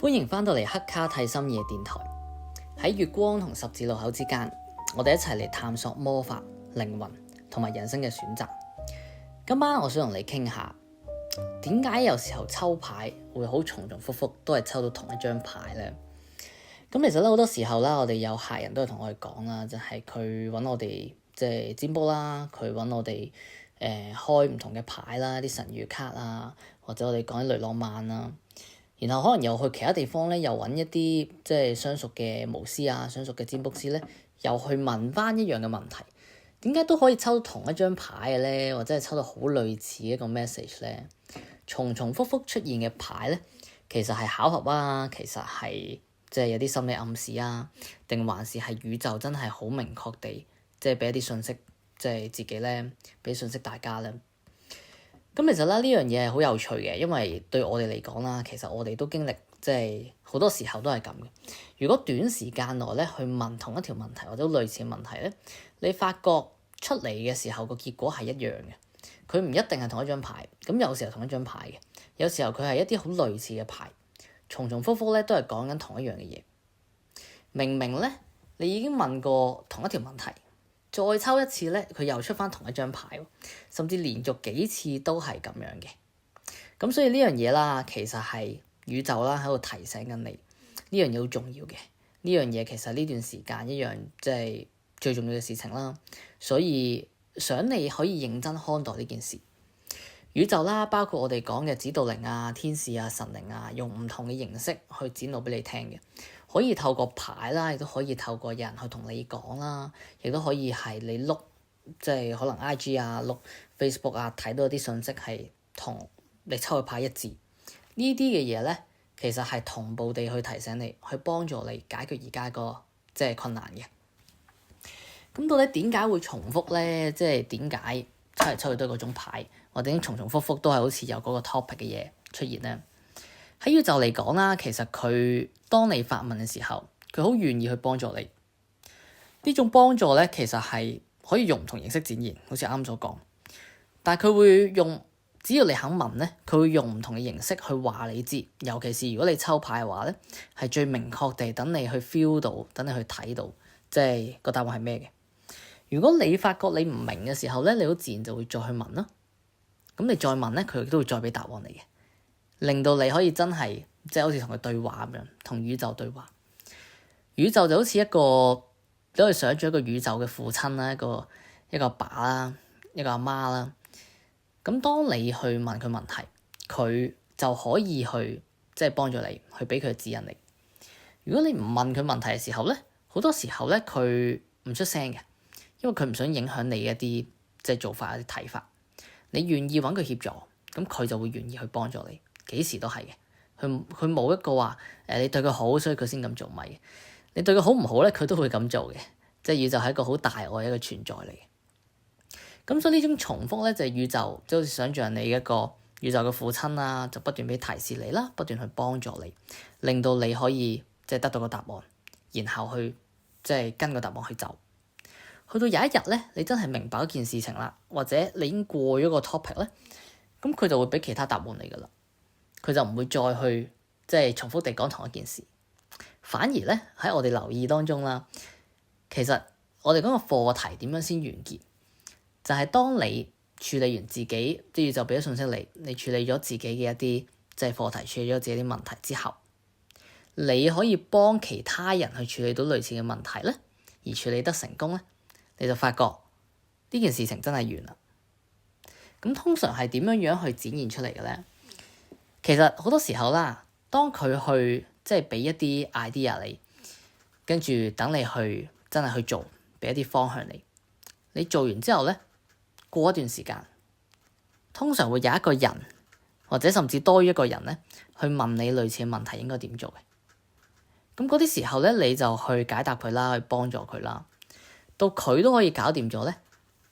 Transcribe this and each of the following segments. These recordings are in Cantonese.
歡迎返到嚟黑卡睇深夜電台。喺月光同十字路口之間，我哋一齊嚟探索魔法、靈魂同埋人生嘅選擇。今晚我想同你傾下，點解有時候抽牌會好重複複都係抽到同一張牌呢？咁其實咧好多時候啦，我哋有客人都係同我哋講啦，就係佢揾我哋即係占卜啦，佢揾我哋開唔同嘅牌啦，啲神諭卡啊，或者我哋講啲雷諾曼啦。然後可能又去其他地方咧，又揾一啲即係相熟嘅巫師啊、相熟嘅占卜師咧，又去問翻一樣嘅問題，點解都可以抽到同一張牌嘅咧？或者係抽到好類似一個 message 咧？重重複複出現嘅牌咧，其實係巧合啊，其實係即係有啲心理暗示啊，定還是係宇宙真係好明確地即係俾一啲信息，即係自己咧俾信息大家咧。咁其實咧呢樣嘢係好有趣嘅，因為對我哋嚟講啦，其實我哋都經歷即係好多時候都係咁嘅。如果短時間內咧去問同一條問題或者類似嘅問題咧，你發覺出嚟嘅時候個結果係一樣嘅，佢唔一定係同一張牌。咁有時候同一張牌嘅，有時候佢係一啲好類似嘅牌，重重複複咧都係講緊同一樣嘅嘢。明明咧你已經問過同一條問題，再抽一次咧，佢又出翻同一張牌，甚至連續幾次都係咁樣嘅。咁所以呢樣嘢啦，其實係宇宙啦喺度提醒緊你，呢樣嘢好重要嘅。呢樣嘢其實呢段時間一樣即係最重要嘅事情啦。所以想你可以認真看待呢件事。宇宙啦，包括我哋講嘅指導靈啊、天使啊、神靈啊，用唔同嘅形式去展露俾你聽嘅。可以透過牌啦，亦都可以透過人去同你講啦，亦都可以係你碌即係可能 IG 啊、碌 Facebook 啊，睇到一啲信息係同你抽嘅牌一致。呢啲嘅嘢咧，其實係同步地去提醒你，去幫助你解決而家個即係困難嘅。咁到底點解會重複咧？即係點解抽嚟抽去都係嗰種牌，或者重重複複都係好似有嗰個 topic 嘅嘢出現咧？喺宇宙嚟講啦，其實佢當你發問嘅時候，佢好願意去幫助你。呢種幫助咧，其實係可以用唔同形式展現，好似啱所講。但係佢會用，只要你肯問咧，佢會用唔同嘅形式去話你知。尤其是如果你抽牌嘅話咧，係最明確地等你去 feel 到，等你去睇到，即係個答案係咩嘅。如果你發覺你唔明嘅時候咧，你好自然就會再去問啦。咁你再問咧，佢亦都會再俾答案你嘅。令到你可以真係即係好似同佢對話咁樣，同宇宙對話。宇宙就好似一個，你可以想像一個宇宙嘅父親啦，一個阿爸啦，一個阿媽啦。咁當你去問佢問題，佢就可以去即係幫助你，去俾佢指引你。如果你唔問佢問題嘅時候咧，好多時候咧佢唔出聲嘅，因為佢唔想影響你一啲即係做法、一啲睇法。你願意揾佢協助，咁佢就會願意去幫助你。幾時都係嘅，佢冇一個話你對佢好，所以佢先咁做，唔係嘅。你對佢好唔好咧，佢都會咁做嘅。即係宇宙係一個好大愛嘅一個存在嚟嘅。咁所以呢種重複咧，就係宇宙即係好似想像你一個宇宙嘅父親啦，就不斷俾提示你啦，不斷去幫助你，令到你可以即係得到個答案，然後去即係跟個答案去走。去到有一日咧，你真係明白一件事情啦，或者你已經過咗個 topic 咧，咁佢就會俾其他答案你噶啦。佢就唔會再去即係重複地講同一件事，反而咧喺我哋留意當中啦，其實我哋講個課題點樣先完結，就係當你處理完自己，即係就俾咗信息你處理咗自己嘅一啲即係課題，處理咗自己啲問題之後，你可以幫其他人去處理到類似嘅問題咧，而處理得成功咧，你就發覺呢件事情真係完啦。咁通常係點樣樣去展現出嚟嘅咧？其實好多時候啦，當佢去即係俾一啲 idea 你，跟住等你去真係去做，俾一啲方向你。你做完之後咧，過一段時間，通常會有一個人或者甚至多於一個人咧，去問你類似嘅問題應該點做嘅。咁嗰啲時候咧，你就去解答佢啦，去幫助佢啦。到佢都可以搞掂咗咧，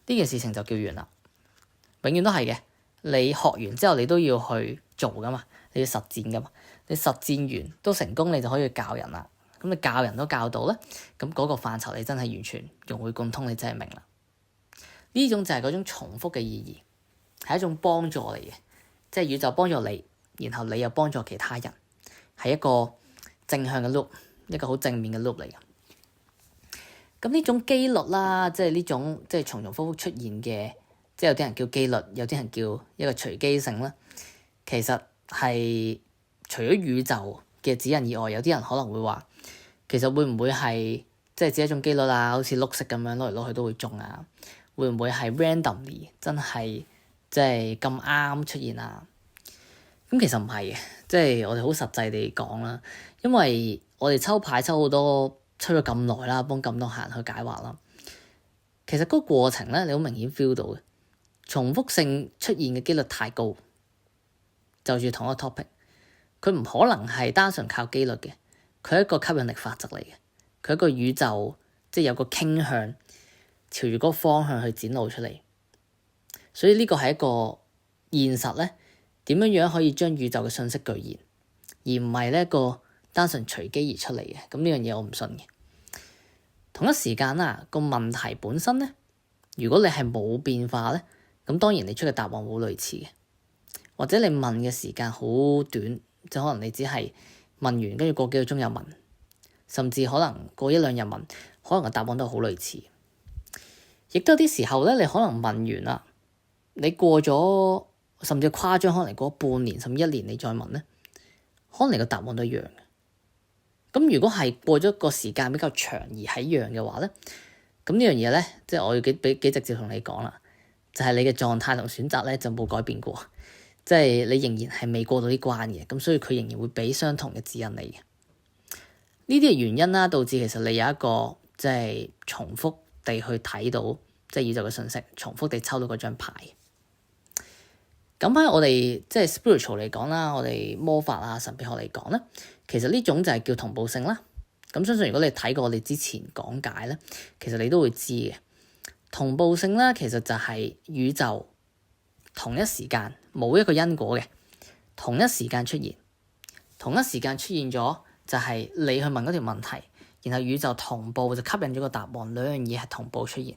呢件事情就叫完啦。永遠都係嘅，你學完之後你都要去做噶嘛，你要實踐噶嘛，你實踐完都成功，你就可以教人啦。咁你教人都教到咧，咁嗰個範疇你真係完全融會貫通，你真係明啦。呢種就係嗰種重複嘅意義，係一種幫助嚟嘅，即係宇宙幫助你，然後你又幫助其他人，係一個正向嘅 loop， 一個好正面嘅 loop 嚟嘅。咁呢種機率啦，即係呢種即係重重複複出現嘅，即係有啲人叫機率，有啲人叫一個隨機性啦。其實係除咗宇宙嘅指引以外，有啲人可能會話，其實會唔會係即係只係一種機率啊？好似碌色咁樣攞嚟攞去都會中啊？會唔會係 randomly 真係即係咁啱出現啊？咁其實唔係嘅，即係我哋好實際地講啦，因為我哋抽牌抽好多，抽咗咁耐啦，幫咁多客人去解惑啦。其實嗰個過程咧，你好明顯 feel 到嘅，重複性出現嘅機率太高，就住同一個 topic， 佢唔可能係單純靠機率嘅，佢係一個吸引力法則嚟嘅，佢係一個宇宙，即係有個傾向，朝住嗰個方向去展露出嚟。所以呢個係一個現實咧，點樣樣可以將宇宙嘅信息具現，而唔係呢一個單純隨機而出嚟嘅。咁呢樣嘢我唔信嘅。同一時間啊，個問題本身咧，如果你係冇變化咧，咁當然你出嘅答案好類似嘅，或者你問嘅時間好短，就可能你只係問完跟住過幾個鐘又問，甚至可能過一兩日問，可能個答案都好類似。亦都有啲時候咧，你可能問完啦，你過咗甚至誇張，可能過半年甚至一年，你再問咧，可能你個答案都一樣嘅。咁如果係過咗個時間比較長而係一樣嘅話咧，咁呢樣嘢咧，即係我要幾直接同你講啦，就係你嘅狀態同選擇咧就冇改變過，即係你仍然係未過到呢關嘅，咁所以佢仍然會俾相同嘅指引你嘅。呢啲嘅原因啦，導致其實你有一個即係重複地去睇到即係宇宙嘅信息，重複地抽到嗰張牌。咁喺我哋即係 spiritual 嚟講啦，我哋魔法啊、神秘學嚟講咧，其實呢種就係叫同步性啦。咁相信如果你睇過我哋之前講解咧，其實你都會知嘅。同步性咧，其實就係宇宙同一時間冇一個因果嘅，同一時間出現，同一時間出現咗就係你去問嗰條問題，然後宇宙同步就吸引咗個答案，兩樣嘢係同步出現。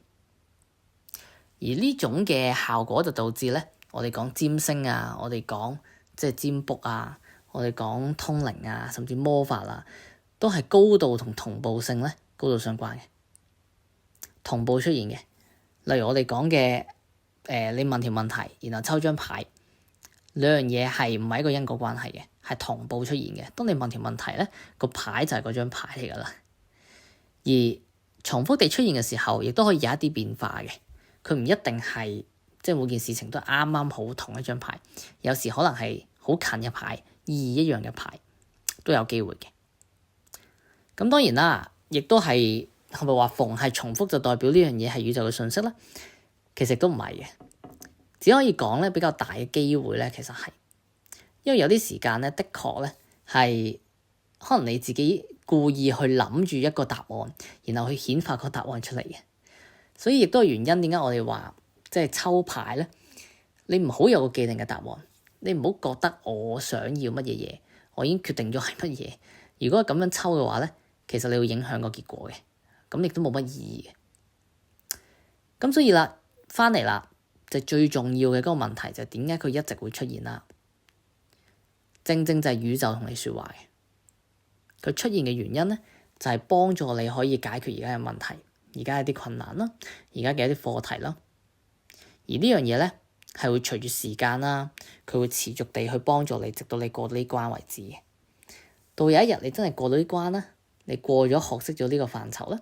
而呢種嘅效果就導致咧，我哋講占星啊，我哋講即係占卜啊，我哋講通靈啊，甚至魔法啊，都係高度同步性咧高度相關嘅，同步出現嘅。例如我哋講嘅你問條問題，然後抽張牌，兩樣嘢係唔係一個因果關係嘅，係同步出現嘅。當你問條問題咧，個牌就係嗰張牌嚟噶啦。而重複地出現嘅時候，亦都可以有一啲變化嘅，佢唔一定係即係每件事情都啱啱好同一張牌，有時可能係好近嘅牌，意義一樣嘅牌都有機會嘅。咁當然啦，亦都係咪話逢係重複就代表呢樣嘢係宇宙嘅信息咧？其實都唔係嘅，只可以講咧比較大嘅機會咧，其實係因為有啲時間咧，的確咧係可能你自己故意去諗住一個答案，然後去顯化個答案出嚟嘅。所以亦都係原因點解我哋話即係抽牌咧，你唔好有個既定嘅答案，你唔好覺得我想要乜嘢嘢，我已經決定咗係乜嘢。如果係咁樣抽嘅話咧，其實你會影響個結果嘅，咁亦都冇乜意義嘅。咁所以啦，翻嚟啦，就最重要嘅嗰個問題就係點解佢一直會出現啦？正正就係宇宙同你說話嘅，佢出現嘅原因咧，就係幫助你可以解決而家嘅問題，而家一啲困難啦，而家嘅一啲課題啦。而呢樣嘢咧，係會隨住時間啦，佢會持續地去幫助你，直到你過到呢關為止嘅。到有一日你真係過到呢關啦，你過咗學識咗呢個範疇啦，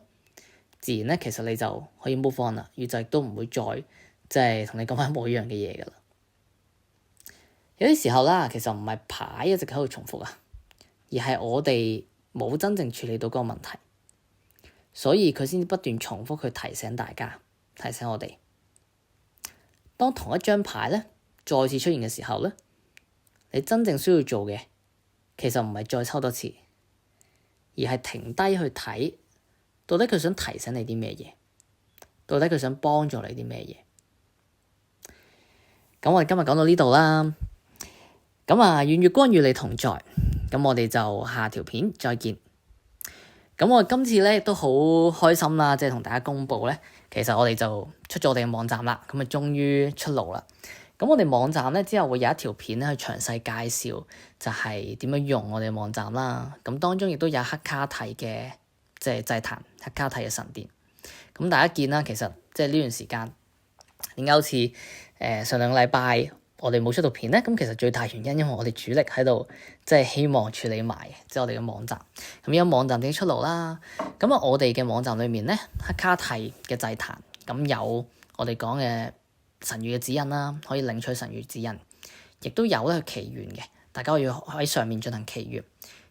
自然咧其實你就可以 move on 啦，宇宙亦都唔會再即係同你講翻冇一樣嘅嘢噶啦。有啲時候啦，其實唔係牌一直喺度重複啊，而係我哋冇真正處理到嗰個問題，所以佢先至不斷重複去提醒大家，提醒我哋。當同一張牌咧再次出現嘅時候咧，你真正需要做嘅其實唔係再抽多次，而係停低去睇，到底佢想提醒你啲咩嘢，到底佢想幫助你啲咩嘢。咁我哋今日講到呢度啦。咁啊，願月光與你同在。咁我哋就下條片再見。咁我今次咧都好開心啦，即係同大家公佈咧，其實我哋就出咗我哋嘅網站啦。咁啊，終於出爐啦。咁我哋網站咧之後會有一條片咧去詳細介紹，就係點樣用我哋網站啦。咁當中亦都有黑卡蒂嘅即係祭壇，黑卡蒂嘅神殿。咁大家見啦，其實即係呢段時間點解好似上兩個禮拜我哋冇出到片咧？咁其實最大原因因為我哋主力喺度即係希望處理埋即係我哋嘅網站。咁而家網站正式出爐啦。咁啊，我哋嘅網站裏面咧，黑卡蒂嘅祭壇咁有我哋講嘅神諭嘅指引啦，可以領取神諭指引，亦都有咧去祈願嘅，大家可以喺上面進行祈願。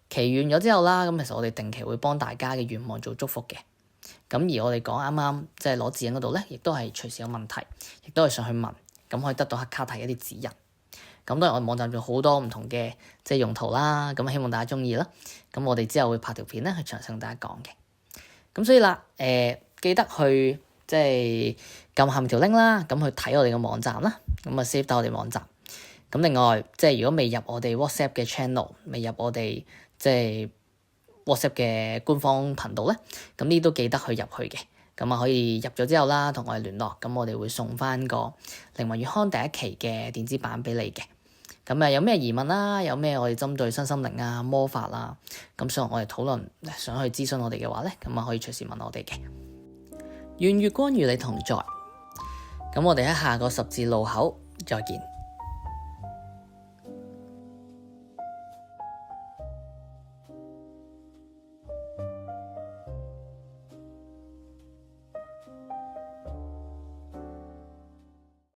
祈願咗之後啦，咁其實我哋定期會幫大家嘅願望做祝福嘅。咁而我哋講啱啱即係攞指引嗰度咧，亦都係隨時有問題，亦都係上去問，咁可以得到黑卡蒂一啲指引。咁當然我哋網站仲有好多唔同嘅即係用途啦，咁希望大家鍾意啦。咁我哋之後會拍條片咧去詳細同大家講嘅。咁所以啦，記得去即係撳下面條 link 啦，咁去睇我哋嘅網站啦，咁啊 save 到我哋網站。咁另外，即係如果未入我哋 WhatsApp 嘅 channel，未入我哋即係 WhatsApp 嘅官方頻道咧，咁呢都記得去入去嘅。咁啊可以入咗之後啦，同我哋聯絡，咁我哋會送翻個靈魂月刊第一期嘅電子版俾你嘅。咁啊有咩疑問啦，有咩我哋針對身心靈啊、魔法啊，咁想我哋討論，想去諮詢我哋嘅話咧，咁啊可以隨時問我哋嘅。願月光與你同在，咁我哋喺下個十字路口再見。